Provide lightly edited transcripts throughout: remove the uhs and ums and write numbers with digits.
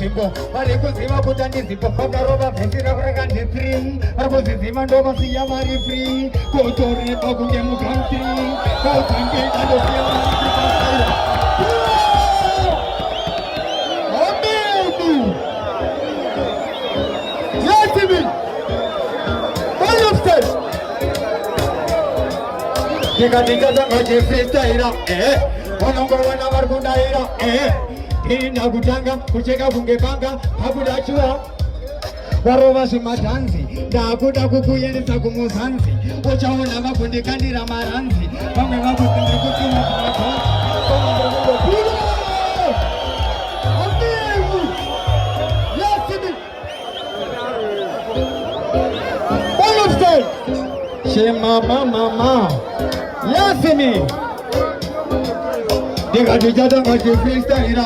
zimbo varikuziva kuti andizimbo vakarova vhesi rakureka ndefree varikuziziva ndovasiya vari free kotoreba kunge mugantri kautange ndandosiya vari free amen yasimi bonofsted ndikandichatanga chefristaira vanongovana vari kudaira inda kutanga kucheka kunge banga hakudachiwa varova zvimadhanzi ndakuda kukuendesa kumuzanzi uchaona vakundikandira maranzi vamwe vakundiri kutima shemamamama yasimi ndikandichatanga chifristaira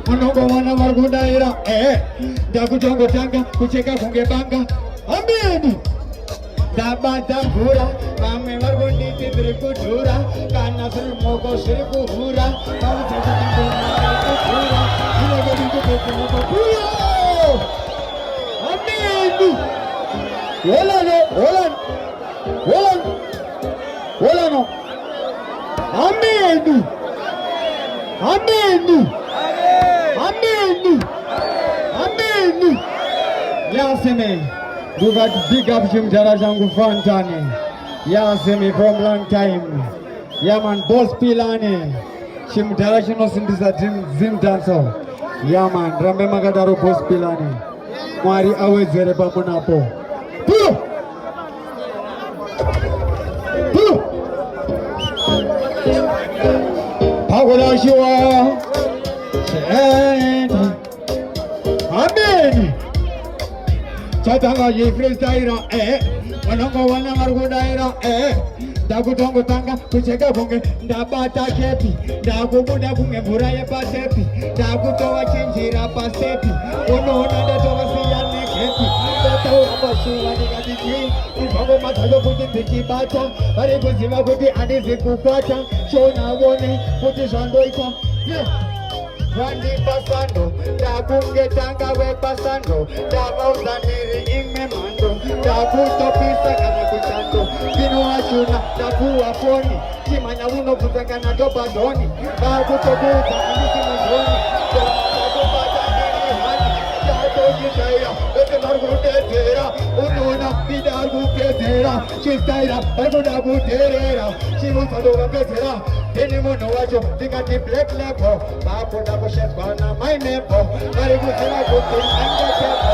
unongovana vari kudaira ndakutongotanga kucheka kunge banga ameni ndabata mvura vamwe vari kunditi dziri kudhura kana zviri moko zviri kuhura autaakuhura inokedikupekumoko ameni holano ameni ameni ameni ameni yaseme duvat big up chimjara changu fantane yaseme from long time yaman boss pilane chimjara chinosindisa zimdanso yaman rambe makadaro boss pilane mwari awedzere pamunapo puyo puyo pagodashiwa amen chatanga jifristaira vanongovana vari kudaira ndakutongotanga kucheka kunge ndabata kepi ndakubuda kunge mvura yepatepi ndakutova chinjira pastepi unoona ndatovasiya nekepi ndataurambashuva ndikatiti izvangomadzacho kuti ndichibata vari kuziva kuti handizi kufata shonavone kuti zvandoita vandipasando ndakungetanga wepasando ndavauzaniri imwe mhando ndakutopisa kana kuchando ndinoashuna ndapuwa foni chimanya unobvunza kana tobhadhoni ndakutokuudza handisi muzoni ndakubata ndiri hani ndatochizaira vese vari kudedzera unoona bida ari kupedzera chistaira vari kuda kudherera chivuzando vapedzera ini munhu wacho ndingati black label vakuda kushedzwa namai nepo vari kuziva kuti angetepo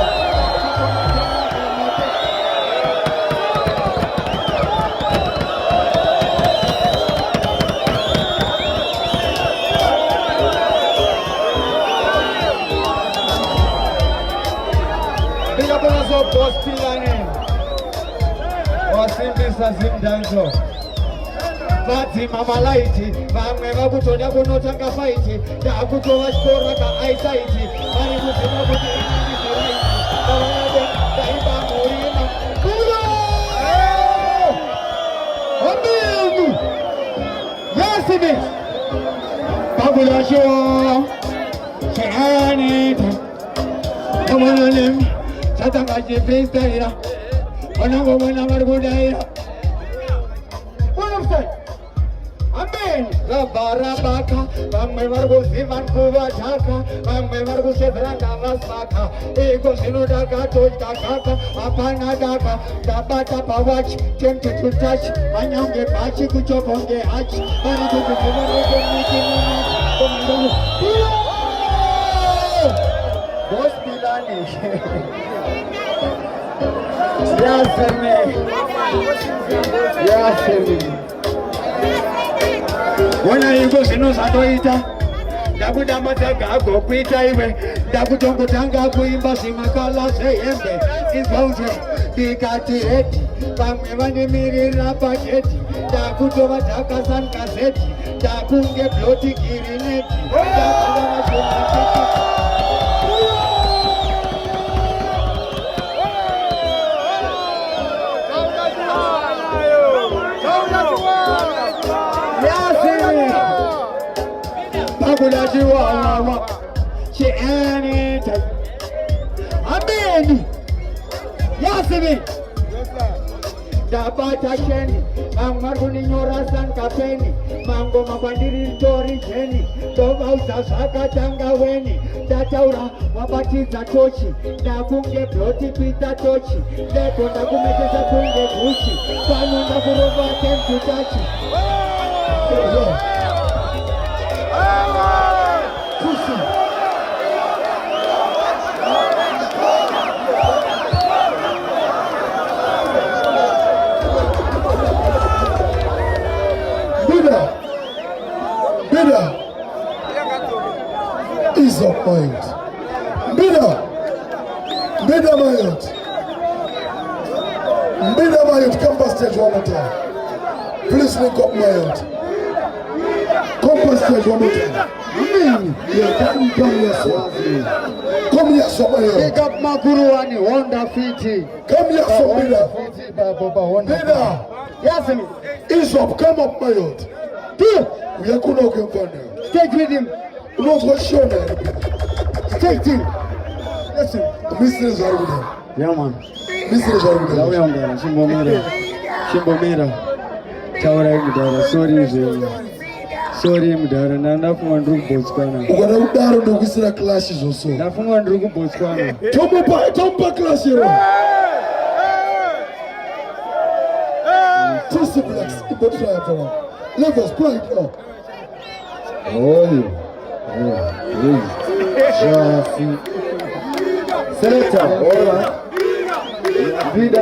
ndikabonaso boss pilane wasimbisa zimdanso vadzima malaiti vamwe vakutoda kunotanga faiti ndakutova chikora kaaitaiti vari kuziva kuti inaniziraiti avanade ndaiba murima kuyo ameni yasimi pakulashiwa cheanita amanalem chatanga chifristaira vanongovona vari kudaira amen rabarabaka vamwe vari kuziva nkuvadhaka vamwe vari kusevhera ngavasaka iko zvinoda katodya kaka hapana daka ndabata pawachi tempted to touch vanyange bhachi kuchobonge hachi vari kukuzivarekomiti gospilani yaseme wona iko zvinozvatoita ndakudamadzaga agokuita iwe ndakutongotanga kuimba zvimakala zvehembe izvauze ndikati heti vamwe vanemirira pageti ndakutova dhakasankazeti ndakunge bloti girineti Pakulajiwa, she anytime. Kenny. Yasimi. Dabata Kenny. Amaruni nyorasan kapeni. Mango mabandiri tori Kenny. Tova usasaka tanga weni. Dataura wabatiza tochi. Nakunge bloti pita tochi. Leto nakumekeza kunge bushi. Panu nakurova kentu tachi. Mbida is of mind. Mbida Mayot. Mbida Mayot, come back stage one more time. Please link up Mayot. Come back stage one more time. Yeah, come here, sir. Come here, sir, Mayot. Pick up Makuruani, Honda Fiti. Come here, sir, Mbida. Mbida. Yes, me. Isop, come up, Mayot. Two. We are going to go for now. Stay with him. Not what show man. Stay with him. Listen. Mr. is over there. Yeah, man. Mr. is over there. Yeah, man. Shimbomira. Chawara Mudara. Sorry, Mudara. Nafuma ndrugu Botswana. Ukana udaro ndo kwisira clashes also. Nafuma ndrugu Botswana. Tomba clash hero. Two siblings. Ibo try after. Levels, play it now. Selector, all right. Mbida.